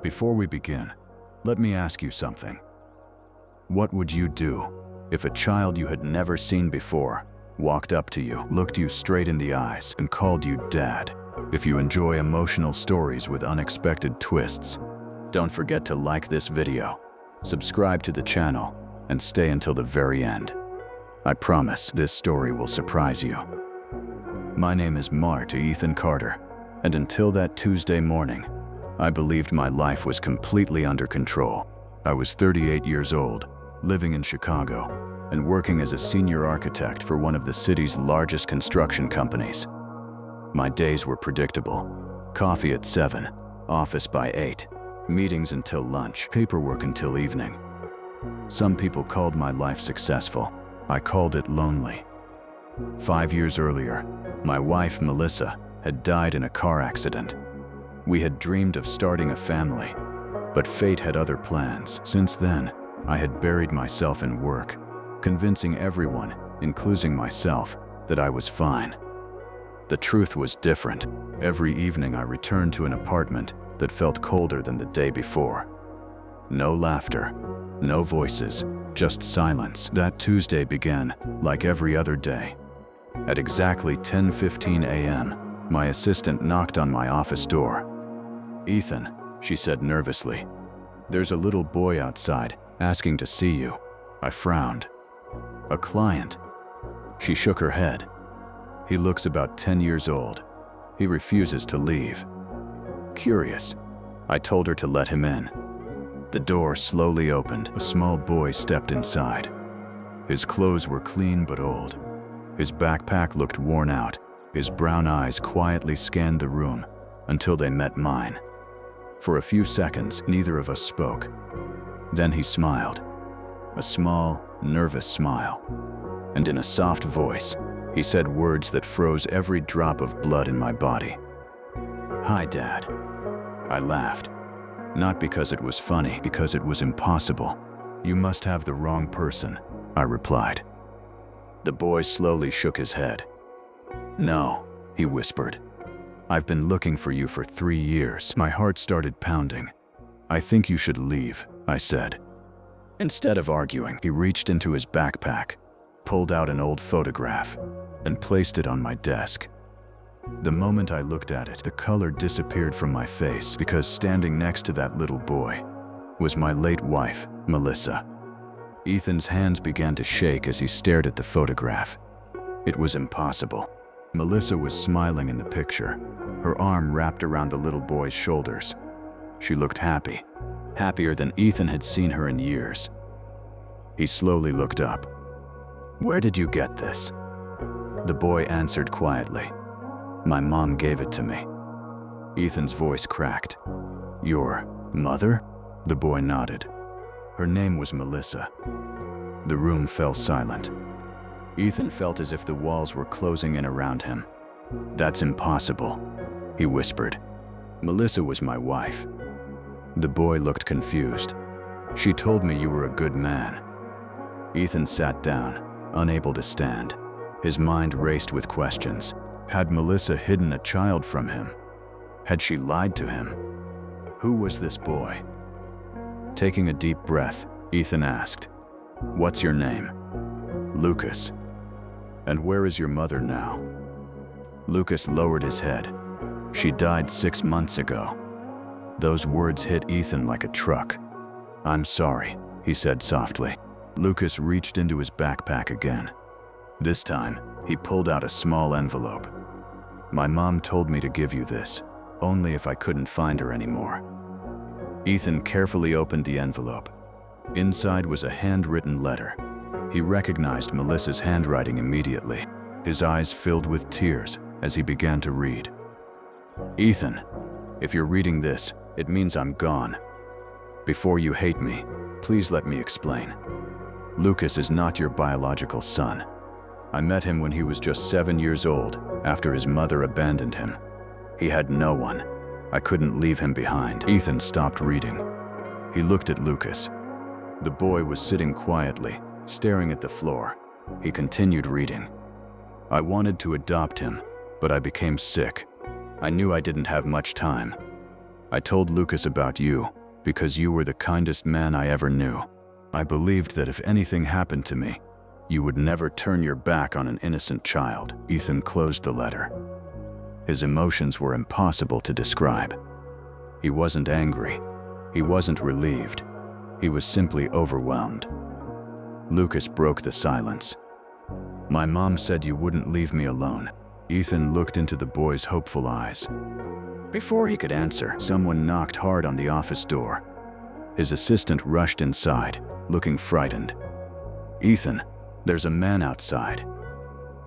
Before we begin, let me ask you something. What would you do if a child you had never seen before walked up to you, looked you straight in the eyes, and called you Dad? If you enjoy emotional stories with unexpected twists, don't forget to like this video, subscribe to the channel, and stay until the very end. I promise this story will surprise you. My name is Ethan Carter, and until that Tuesday morning, I believed my life was completely under control. I was 38 years old, living in Chicago, and working as a senior architect for one of the city's largest construction companies. My days were predictable. Coffee at 7, office by 8, meetings until lunch, paperwork until evening. Some people called my life successful. I called it lonely. 5 years earlier, my wife, Melissa, had died in a car accident. We had dreamed of starting a family, but fate had other plans. Since then, I had buried myself in work, convincing everyone, including myself, that I was fine. The truth was different. Every evening I returned to an apartment that felt colder than the day before. No laughter, no voices, just silence. That Tuesday began like every other day. At exactly 10:15 a.m., my assistant knocked on my office door. "Ethan," she said nervously, "there's a little boy outside asking to see you." I frowned. "A client?" She shook her head. "He looks about 10 years old. He refuses to leave." Curious, I told her to let him in. The door slowly opened. A small boy stepped inside. His clothes were clean but old. His backpack looked worn out. His brown eyes quietly scanned the room until they met mine. For a few seconds, neither of us spoke. Then he smiled. A small, nervous smile. And in a soft voice, he said words that froze every drop of blood in my body. "Hi, Dad." I laughed. Not because it was funny, because it was impossible. "You must have the wrong person," I replied. The boy slowly shook his head. "No," he whispered. "I've been looking for you for 3 years." My heart started pounding. "I think you should leave," I said. Instead of arguing, he reached into his backpack, pulled out an old photograph, and placed it on my desk. The moment I looked at it, the color disappeared from my face because standing next to that little boy was my late wife, Melissa. Ethan's hands began to shake as he stared at the photograph. It was impossible. Melissa was smiling in the picture, her arm wrapped around the little boy's shoulders. She looked happy, happier than Ethan had seen her in years. He slowly looked up. "Where did you get this?" The boy answered quietly. "My mom gave it to me." Ethan's voice cracked. "Your mother?" The boy nodded. "Her name was Melissa." The room fell silent. Ethan felt as if the walls were closing in around him. "That's impossible," he whispered. "Melissa was my wife." The boy looked confused. "She told me you were a good man." Ethan sat down, unable to stand. His mind raced with questions. Had Melissa hidden a child from him? Had she lied to him? Who was this boy? Taking a deep breath, Ethan asked, "What's your name?" "Lucas." "And where is your mother now?" Lucas lowered his head. "She died 6 months ago." Those words hit Ethan like a truck. "I'm sorry," he said softly. Lucas reached into his backpack again. This time, he pulled out a small envelope. "My mom told me to give you this, only if I couldn't find her anymore." Ethan carefully opened the envelope. Inside was a handwritten letter. He recognized Melissa's handwriting immediately. His eyes filled with tears as he began to read. "Ethan, if you're reading this, it means I'm gone. Before you hate me, please let me explain. Lucas is not your biological son. I met him when he was just 7 years old, after his mother abandoned him. He had no one. I couldn't leave him behind." Ethan stopped reading. He looked at Lucas. The boy was sitting quietly, staring at the floor. He continued reading. "I wanted to adopt him, but I became sick. I knew I didn't have much time. I told Lucas about you because you were the kindest man I ever knew. I believed that if anything happened to me, you would never turn your back on an innocent child." Ethan closed the letter. His emotions were impossible to describe. He wasn't angry. He wasn't relieved. He was simply overwhelmed. Lucas broke the silence. "My mom said you wouldn't leave me alone." Ethan looked into the boy's hopeful eyes. Before he could answer, someone knocked hard on the office door. His assistant rushed inside, looking frightened. "Ethan, there's a man outside.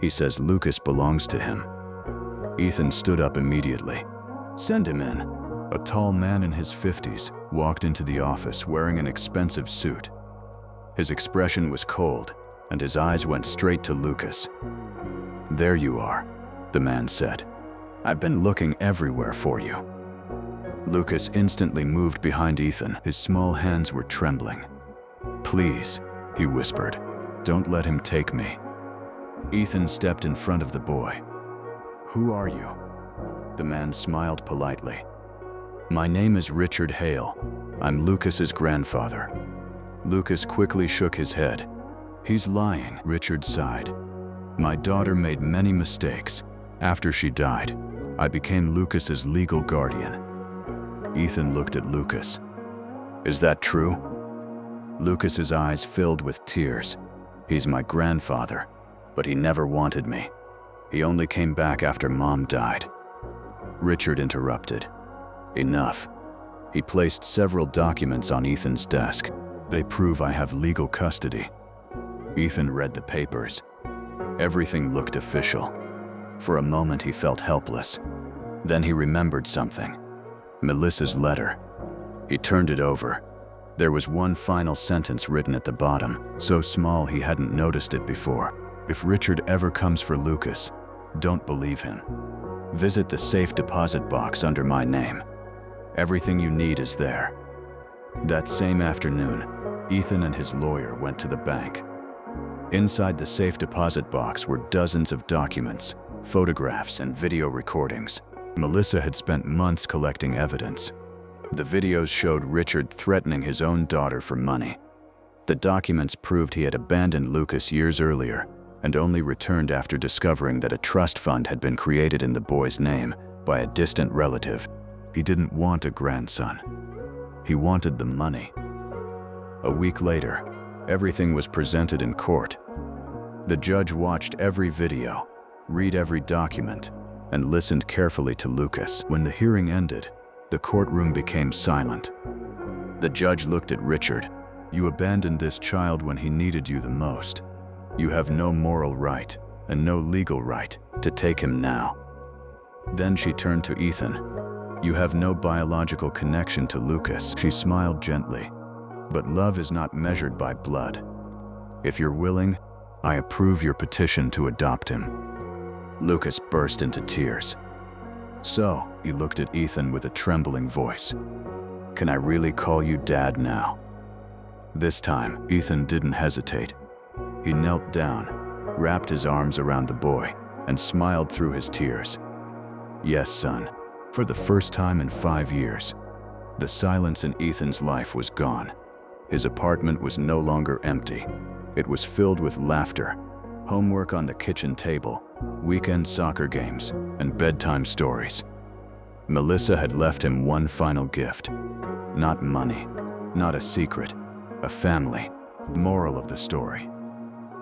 He says Lucas belongs to him." Ethan stood up immediately. "Send him in." A tall man in his 50s walked into the office wearing an expensive suit. His expression was cold, and his eyes went straight to Lucas. "There you are," the man said. "I've been looking everywhere for you." Lucas instantly moved behind Ethan. His small hands were trembling. "Please," he whispered, "don't let him take me." Ethan stepped in front of the boy. "Who are you?" The man smiled politely. "My name is Richard Hale. I'm Lucas's grandfather." Lucas quickly shook his head. "He's lying," Richard sighed. "My daughter made many mistakes. After she died, I became Lucas's legal guardian." Ethan looked at Lucas. "Is that true?" Lucas's eyes filled with tears. "He's my grandfather, but he never wanted me. He only came back after Mom died." Richard interrupted. "Enough." He placed several documents on Ethan's desk. "They prove I have legal custody." Ethan read the papers. Everything looked official. For a moment he felt helpless. Then he remembered something. Melissa's letter. He turned it over. There was one final sentence written at the bottom, so small he hadn't noticed it before. "If Richard ever comes for Lucas, don't believe him. Visit the safe deposit box under my name. Everything you need is there." That same afternoon, Ethan and his lawyer went to the bank. Inside the safe deposit box were dozens of documents, photographs, and video recordings. Melissa had spent months collecting evidence. The videos showed Richard threatening his own daughter for money. The documents proved he had abandoned Lucas years earlier and only returned after discovering that a trust fund had been created in the boy's name by a distant relative. He didn't want a grandson. He wanted the money. A week later, everything was presented in court. The judge watched every video, read every document, and listened carefully to Lucas. When the hearing ended, the courtroom became silent. The judge looked at Richard. "You abandoned this child when he needed you the most. You have no moral right and no legal right to take him now." Then she turned to Ethan. "You have no biological connection to Lucas." She smiled gently. "But love is not measured by blood. If you're willing, I approve your petition to adopt him." Lucas burst into tears. "So," he looked at Ethan with a trembling voice, "can I really call you Dad now?" This time, Ethan didn't hesitate. He knelt down, wrapped his arms around the boy, and smiled through his tears. "Yes, son." For the first time in 5 years, the silence in Ethan's life was gone. His apartment was no longer empty. It was filled with laughter, homework on the kitchen table, weekend soccer games, and bedtime stories. Melissa had left him one final gift. Not money, not a secret, a family. Moral of the story: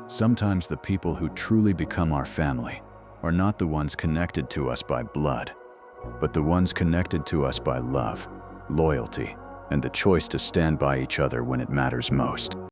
sometimes the people who truly become our family are not the ones connected to us by blood, but the ones connected to us by love, loyalty, and the choice to stand by each other when it matters most.